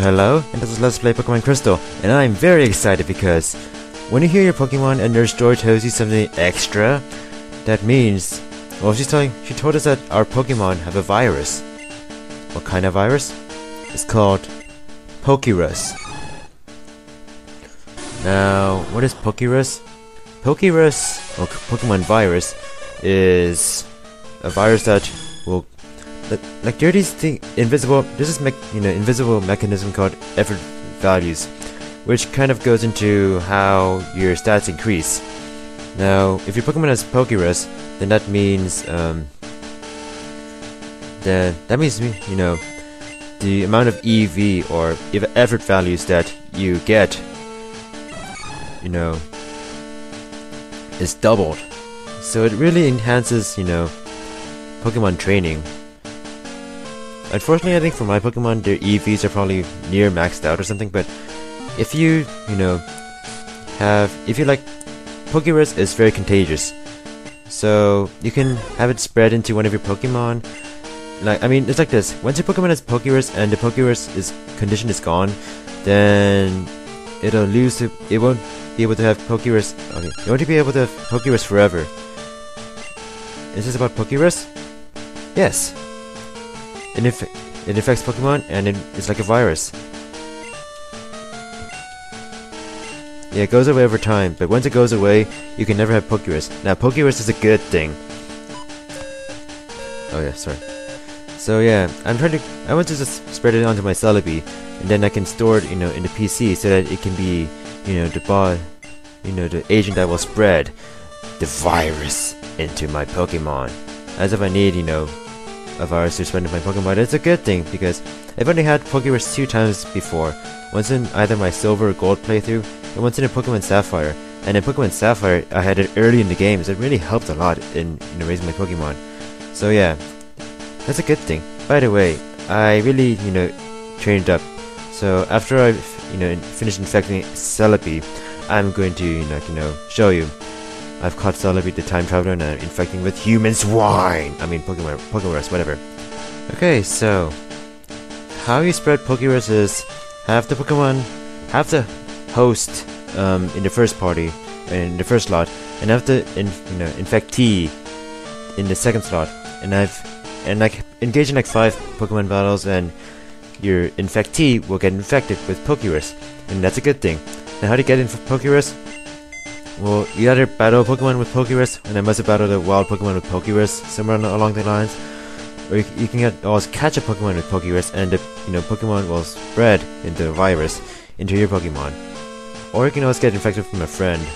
hello, and this is Let's Play Pokemon Crystal, and I'm very excited because when you hear your Pokemon and their story tells you something extra, that means, well, she told us that our Pokemon have a virus. What kind of virus? It's called Pokérus. Now, what is Pokérus? Pokérus, or Pokemon virus, is a virus that will like there are these invisible mechanism called effort values, which kind of goes into how your stats increase. Now, if your Pokemon has Pokérus, then that means the amount of EV or effort values that you get, is doubled. So it really enhances, Pokemon training. Unfortunately, I think for my Pokemon, their EVs are probably near maxed out or something, but if you Pokérus is very contagious. So you can have it spread into one of your Pokemon. It's like this. Once your Pokemon has Pokérus and the Pokérus condition is gone, then it won't be able to have Pokérus. Okay, you won't be able to have Pokérus forever. Is this about Pokérus? Yes. It affects Pokemon, and it's like a virus. Yeah, it goes away over time, but once it goes away, you can never have Pokérus. Now, Pokérus is a good thing. Oh yeah, sorry. So yeah, I want to just spread it onto my Celebi, and then I can store it, in the PC so that it can be, the agent that will spread the virus into my Pokemon. As if I need, a virus to spread into my Pokemon. It's a good thing because I've only had Pokérus 2 times before. Once in either my Silver or Gold playthrough, and once in a Pokemon Sapphire. And in Pokemon Sapphire, I had it early in the game, so it really helped a lot in raising my Pokemon. So yeah, that's a good thing. By the way, I really, trained up. So after I've, finished infecting Celebi, I'm going to, show you. I've caught Celebi the Time Traveler and I'm infecting with human swine! Pokérus, whatever. Okay, so how you spread Pokérus is have the Pokemon have the host in the first party, in the first slot, and have the infectee in the second slot. And engage in 5 Pokemon battles, and your infectee will get infected with Pokérus, and that's a good thing. Now, how to get Pokérus? Well, you either battle a Pokemon with Pokérus, and I must have battled a wild Pokemon with Pokérus, somewhere along the lines. Or you can always catch a Pokemon with Pokérus, and the Pokemon will spread the virus into your Pokemon. Or you can always get infected from a friend.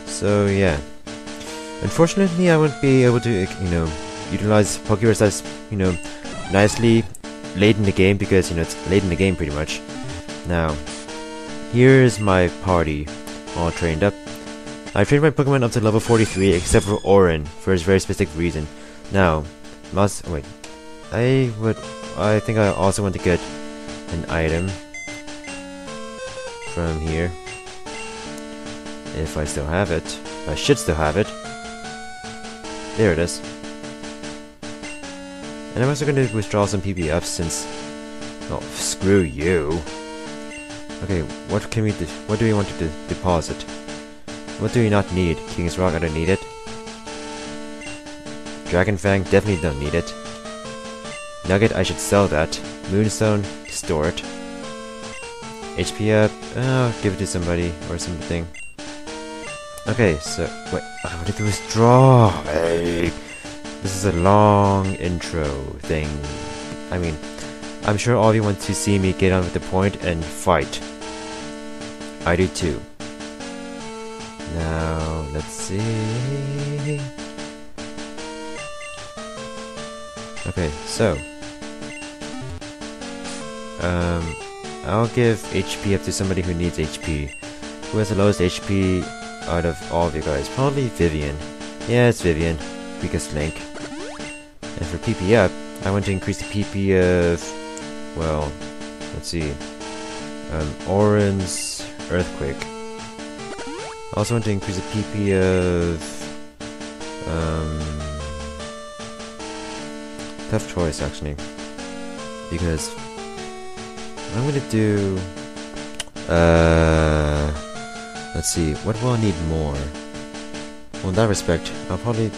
So yeah. Unfortunately, I won't be able to, utilize Pokérus as, nicely late in the game because, it's late in the game pretty much. Now, here's my party, all trained up. I trained my Pokemon up to level 43 except for Orin for his very specific reason. Now, I think I also want to get an item from here. If I still have it. I should still have it. There it is. And I'm also going to withdraw some PPF since... Oh, screw you. Okay, what do we want to deposit? What do we not need? King's Rock, I don't need it. Dragon Fang, definitely don't need it. Nugget, I should sell that. Moonstone, store it. HP up, give it to somebody or something. Okay, so, wait, I wanted to withdraw! Hey. This is a long intro thing. I'm sure all of you want to see me get on with the point and fight. I do too. Now, let's see... Okay, so... I'll give HP up to somebody who needs HP. Who has the lowest HP out of all of you guys? Probably Vivian. Yeah, it's Vivian. Weakest link. And for PP up, I want to increase the PP of... Well, let's see. Orin's Earthquake. I also want to increase the PP of... tough choice, actually. Because... I'm gonna do... let's see, what will I need more? Well, in that respect, I'm probably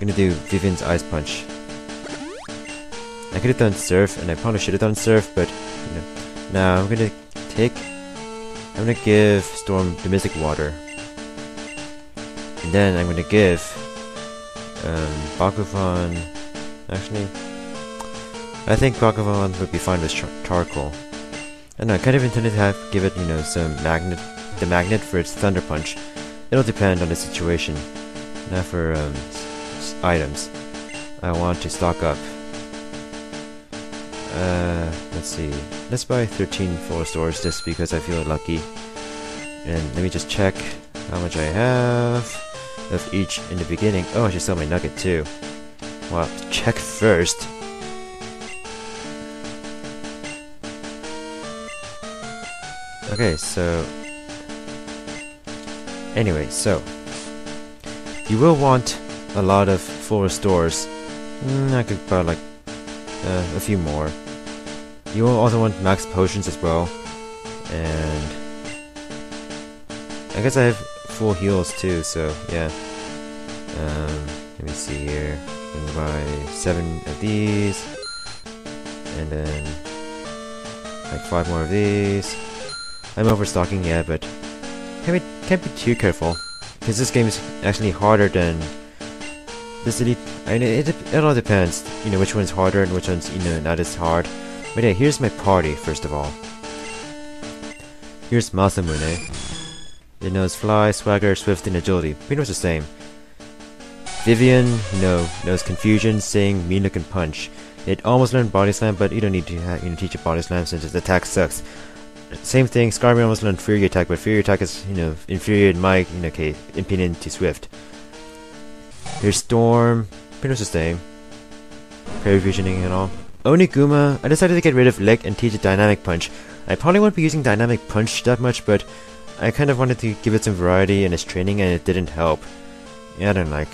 gonna do Vivian's Ice Punch. I could have done Surf, and I probably should have done Surf, but, you know. Now, I'm gonna give Storm the Mystic Water. And then I'm gonna give Bakugan. Actually, I think Bakugan would be fine with charcoal. I know, I kind of intended to give it, you know, the magnet for its Thunder Punch. It'll depend on the situation. Now for items, I want to stock up. Let's see. Let's buy 13 full stores just because I feel lucky. And let me just check how much I have of each in the beginning. Oh, I should sell my nugget too. Well, check first. Okay, so... Anyway, so... You will want a lot of full stores. I could buy like a few more. You will also want max potions as well. And... I guess I have full heals too, so yeah. Let me see here. I'm gonna buy 7 of these. And then... like 5 more of these. I'm overstocking, yeah, but can't be too careful, because this game is actually harder than this Elite. I mean, it all depends, you know, which one's harder and which one's, you know, not as hard. But yeah, here's my party first of all. Here's Masamune. It knows Fly, Swagger, Swift, and Agility. Pretty much the same. Vivian, you know, knows Confusion, Sing, Mean Look, and Punch. It almost learned Body Slam, but you don't need to teach it Body Slam since its attack sucks. Same thing, Skarmory almost learned Fury Attack, but Fury Attack is, you know, inferior in my, you know, case, opinion to Swift. Here's Storm, pretty much the same. Prairie Visioning and all. Oniguma, I decided to get rid of Lick and teach it Dynamic Punch. I probably won't be using Dynamic Punch that much, but I kind of wanted to give it some variety in its training, and it didn't help. Yeah, I don't like.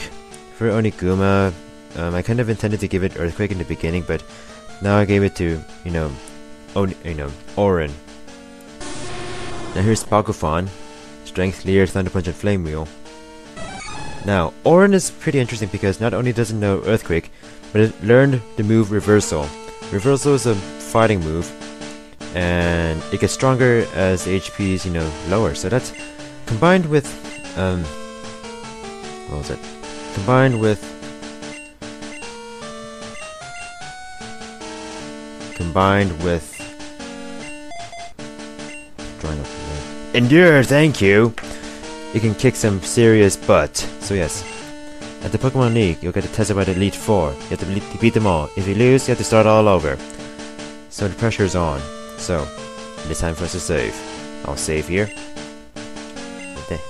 For Oniguma, I kind of intended to give it Earthquake in the beginning, but now I gave it to, you know, Auron. Now here's Bakugan, Strength, Leer, Thunder Punch, and Flame Wheel. Now, Auron is pretty interesting because not only does it know Earthquake, but it learned the move Reversal. Reversal is a fighting move, and it gets stronger as the HP is, you know, lower. So that's combined with, what was it? Combined with drawing up Endure, thank you! It can kick some serious butt. So yes, at the Pokemon League, you'll get tested by the Elite Four. You have to beat them all. If you lose, you have to start all over. So the pressure is on. So, it is time for us to save. I'll save here. Okay.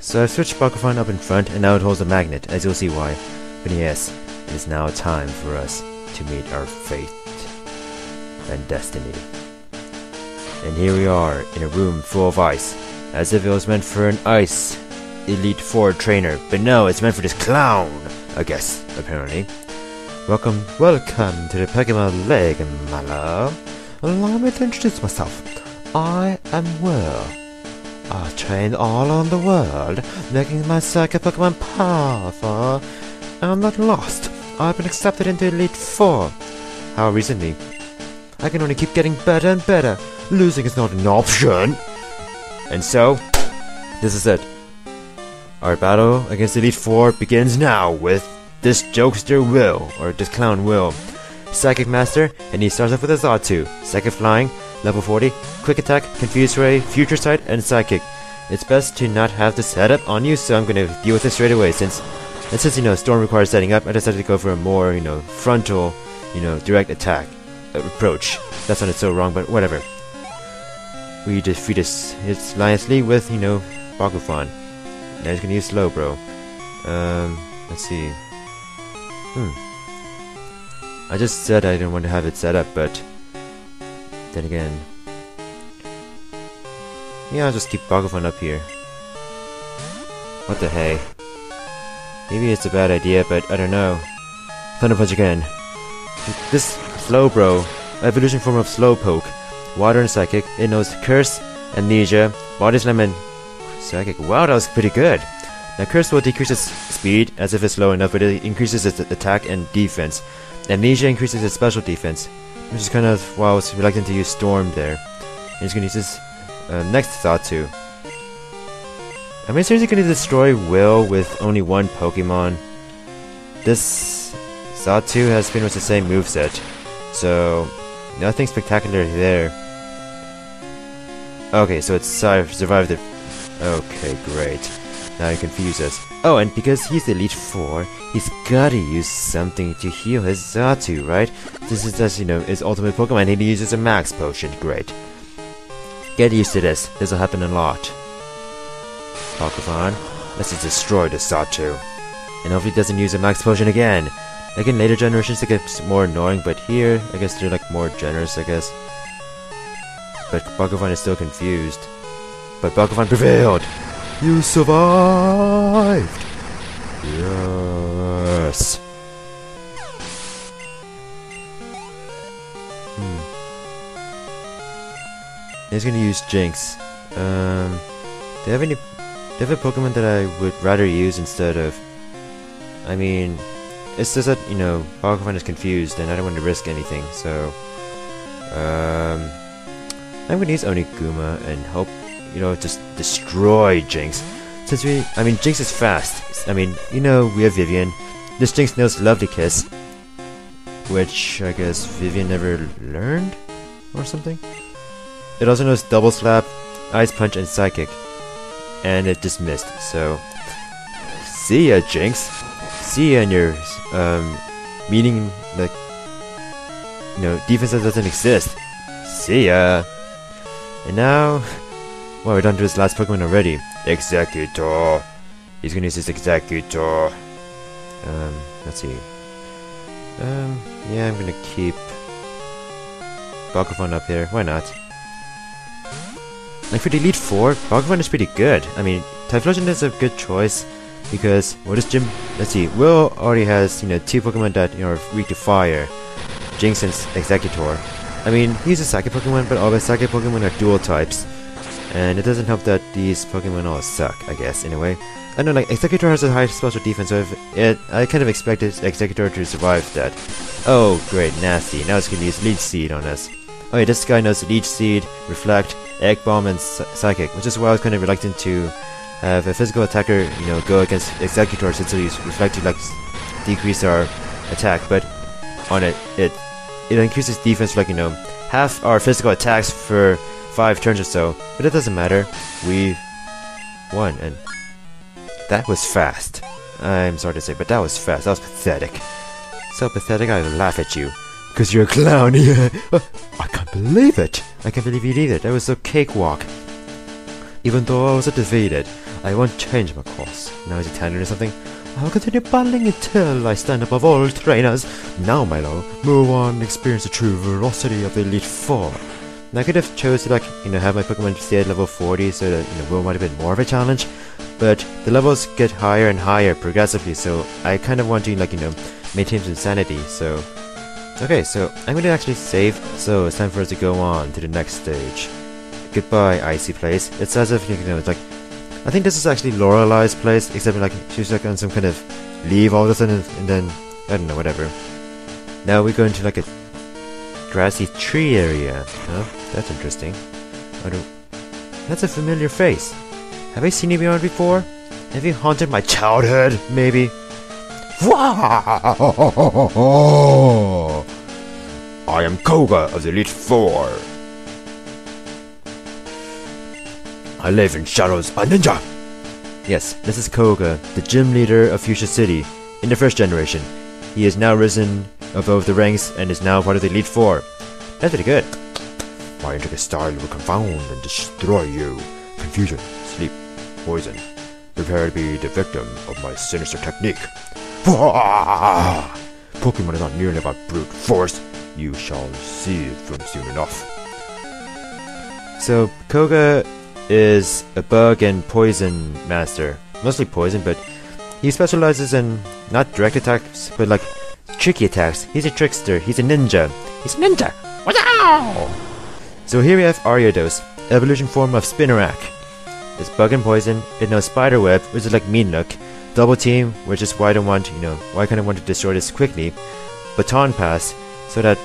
So I've switched Bakugan up in front, and now it holds a magnet, as you'll see why. But yes, it is now time for us to meet our fate and destiny. And here we are, in a room full of ice, as if it was meant for an ice Elite Four trainer, but no, it's meant for this clown, I guess, apparently. Welcome to the Pokemon League, my love. Allow me to introduce myself. I am Will. I've trained all around the world, making my psychic Pokemon powerful. I'm not lost. I've been accepted into Elite Four. How recently? I can only keep getting better and better. Losing is not an option. And so, this is it. Our battle against Elite Four begins now with this jokester Will, or this clown Will. Psychic Master, and he starts off with a Xatu. Psychic Flying, level 40, Quick Attack, Confuse Ray, Future Sight, and Psychic. It's best to not have the setup on you, so I'm gonna deal with it straight away since you know, Storm requires setting up. I decided to go for a more, you know, frontal, you know, direct attack approach. That sounded so wrong, but whatever. We defeat it nicely with, you know, Bakugan. Now he's gonna use Slowbro. Let's see. I just said I didn't want to have it set up, but then again, yeah, I'll just keep Bakugan up here. What the hey? Maybe it's a bad idea, but I don't know. Thunder Punch again. This Slowbro, evolution form of Slowpoke, Water and Psychic. It knows Curse, Amnesia, Body Slam, and Psychic. Wow, that was pretty good. Now Curse will decrease its speed as if it's slow enough, but it increases its attack and defense. Amnesia increases its special defense, which is kind of why I was reluctant to use Storm there. And he's gonna use this next Xatu. Am I seriously gonna destroy Will with only one Pokemon? This Xatu has pretty much the same moveset, so nothing spectacular there. Okay, so it's survived the... Okay, great. Now he confuses us. Oh, and because he's Elite 4, he's gotta use something to heal his Xatu, right? This is just, you know, his ultimate Pokemon, and he uses a Max Potion. Great. Get used to this. This will happen a lot. Pokemon, let's just destroy the Xatu. And hopefully it doesn't use a Max Potion again. Like in later generations it gets more annoying, but here, I guess they're like more generous, I guess. But Pokemon is still confused. But Pokemon prevailed! You survived! Yes! He's gonna use Jinx. Do you have any... Do you have a Pokemon that I would rather use instead of... I mean... It's just that, you know, Pokemon is confused and I don't want to risk anything, so... I'm gonna use Oniguma and hope, you know, just destroy Jinx. Since I mean, Jinx is fast. I mean, you know, we have Vivian. This Jinx knows Lovely Kiss, which I guess Vivian never learned? Or something? It also knows Double Slap, Ice Punch, and Psychic. And it dismissed, so... See ya, Jinx! See ya in your, meaning, like... You know, defense that doesn't exist. See ya! And now... Well, we're down to his last Pokemon already. Executor! He's gonna use his Executor. Let's see. Yeah, I'm gonna keep... Bakafon up here. Why not? Like for the Elite 4, Bakafon is pretty good. I mean, Typhlosion is a good choice because what is Jim? Let's see. Will already has, you know, 2 Pokemon that, you know, are weak to fire. Jinx and Executor. I mean, he's a Psychic Pokemon, but all the Psychic Pokemon are dual types, and it doesn't help that these Pokemon all suck. I guess in a way. I know, like Executor has a high special defense, so I kind of expected Executor to survive that. Oh, great, nasty! Now it's gonna use Leech Seed on us. Oh yeah, this guy knows Leech Seed, Reflect, Egg Bomb, and Psychic, which is why I was kind of reluctant to have a physical attacker, you know, go against Executor since he use Reflect to like decrease our attack. But on it increases defense, like, you know, half our physical attacks for 5 turns or so. But it doesn't matter. We won, and that was fast. I'm sorry to say, but that was fast. That was pathetic. So pathetic, I laugh at you. Cause you're a clown, yeah. I can't believe it. I can't believe you did it. That was a cakewalk. Even though I was defeated, I won't change my course. Now is it 10 or something? I'll continue battling until I stand above all trainers. Now, Milo, move on and experience the true ferocity of the Elite 4. Now, I could have chose to, like, you know, have my Pokemon stay at level 40 so that, you know, Will might have been more of a challenge. But the levels get higher and higher progressively, so I kind of want to, like, you know, maintain some sanity, so... Okay, so I'm going to actually save, so it's time for us to go on to the next stage. Goodbye, Icy Place. It's as if, you know, it's like... I think this is actually Lorelei's place, except like she's like on some kind of leave all of a sudden, and then, I don't know, whatever. Now we go into like a grassy tree area. Oh, that's interesting. That's a familiar face. Have I seen you around before? Have you haunted my childhood, maybe? I am Koga of the Elite 4. I live in shadows, a ninja! Yes, this is Koga, the gym leader of Fuchsia City, in the first generation. He has now risen above the ranks and is now part of the Elite 4. That's pretty good. My intricate style will confound and destroy you. Confusion, sleep, poison. Prepare to be the victim of my sinister technique. Pokemon is not merely about brute force. You shall see it from soon enough. So, Koga is a bug and poison master. Mostly poison, but he specializes in not direct attacks, but like tricky attacks. He's a trickster. He's a ninja. He's a ninja. Wow! So here we have Ariados, evolution form of Spinarak. It's bug and poison. It knows spider web, which is like mean look. Double team, which is why I don't want, why I kind of want to destroy this quickly. Baton pass, so that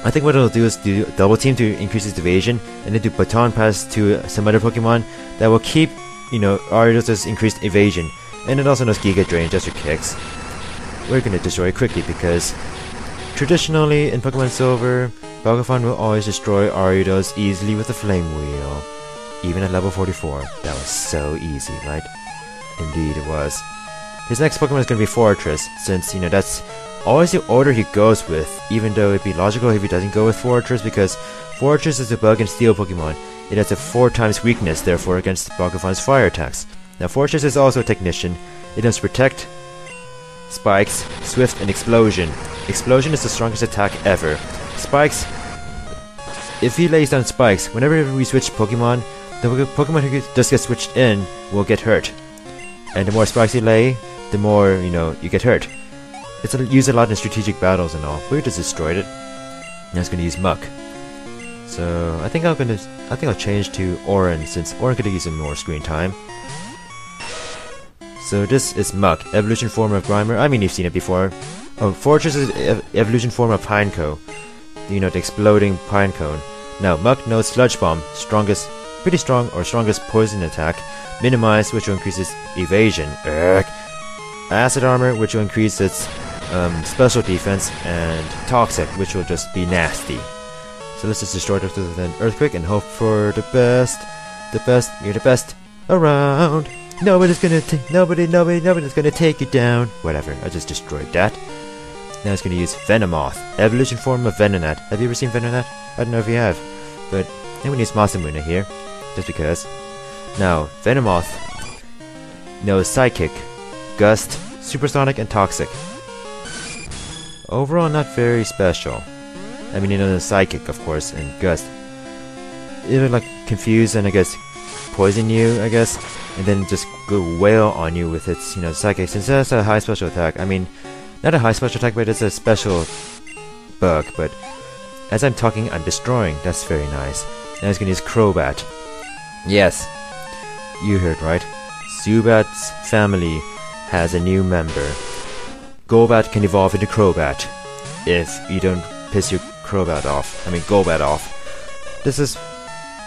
I think what it'll do is do double team to increase its evasion, and then do baton pass to some other Pokemon that will keep, Ariados' increased evasion. And it also knows Giga Drain just for kicks. We're gonna destroy it quickly because traditionally in Pokemon Silver, Bogafon will always destroy Ariados easily with a Flame Wheel. Even at level 44. That was so easy, right? Indeed it was. His next Pokemon is gonna be Fortress, since, that's always the order he goes with, even though it'd be logical if he doesn't go with Fortress, because Fortress is a bug and steel Pokemon. It has a 4 times weakness, therefore, against Bogafon's fire attacks. Now, Fortress is also a Technician. It has Protect, Spikes, Swift, and Explosion. Explosion is the strongest attack ever. Spikes, if he lays down Spikes, whenever we switch Pokemon, the Pokemon who just gets switched in will get hurt. And the more Spikes you lay, the more, you get hurt. It's used a lot in strategic battles and all. We just destroyed it. Now it's gonna use Muck. So I think I'll change to Oran, since Oran could use some more screen time. So this is Muck, evolution form of Grimer. I mean, you've seen it before. Oh, Fortress is evolution form of Pineco. The exploding pine cone. Now, Muck knows Sludge Bomb, pretty strong or strongest poison attack. Minimize, which will increase its evasion. Acid Armor, which will increase its special defense, and Toxic, which will just be nasty. So let's just destroy it with an Earthquake and hope for the best. You're the best around. Nobody's gonna take you down. Whatever, I just destroyed that. Now it's gonna use Venomoth, evolution form of Venonat. Have you ever seen Venonat? I don't know if you have, but I'm gonna use Masamune here, just because. Now, Venomoth knows Psychic, Gust, Supersonic, and Toxic. Overall, not very special. I mean, Psychic, of course, and Gust. It'll like confuse and I guess poison you, I guess, and then just go wail on you with its, Psychic. Since that's a high special attack, I mean, not a high special attack, but it's a special bug. But as I'm talking, I'm destroying. That's very nice. Now it's gonna use Crobat. Yes, you heard right. Zubat's family has a new member. Golbat can evolve into Crobat if you don't piss your Golbat off. This is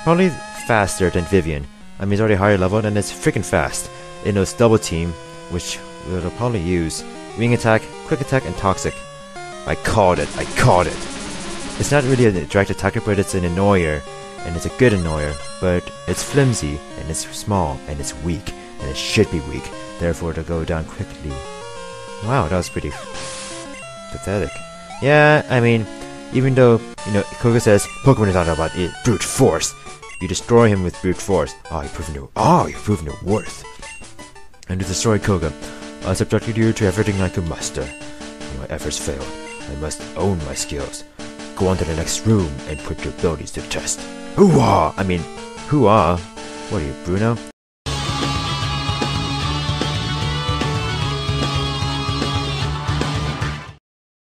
probably faster than Vivian. I mean, it's already higher level and it's freaking fast. It knows Double Team, which we'll probably use. Wing Attack, Quick Attack, and Toxic. I called it. It's not really a direct attacker, but it's an annoyer. And it's a good annoyer. But it's flimsy, and it's small, and it's weak. And it should be weak. Therefore, it'll go down quickly. Wow, that was pretty pathetic. Yeah, I mean, even though, Koga says, Pokemon is not about it, brute force. You destroy him with brute force. You've proven your worth. And to destroy Koga, I subjected you to everything like a master. When my efforts failed, I must own my skills. Go on to the next room and put your abilities to the test. Hoo-ah! What are you, Bruno?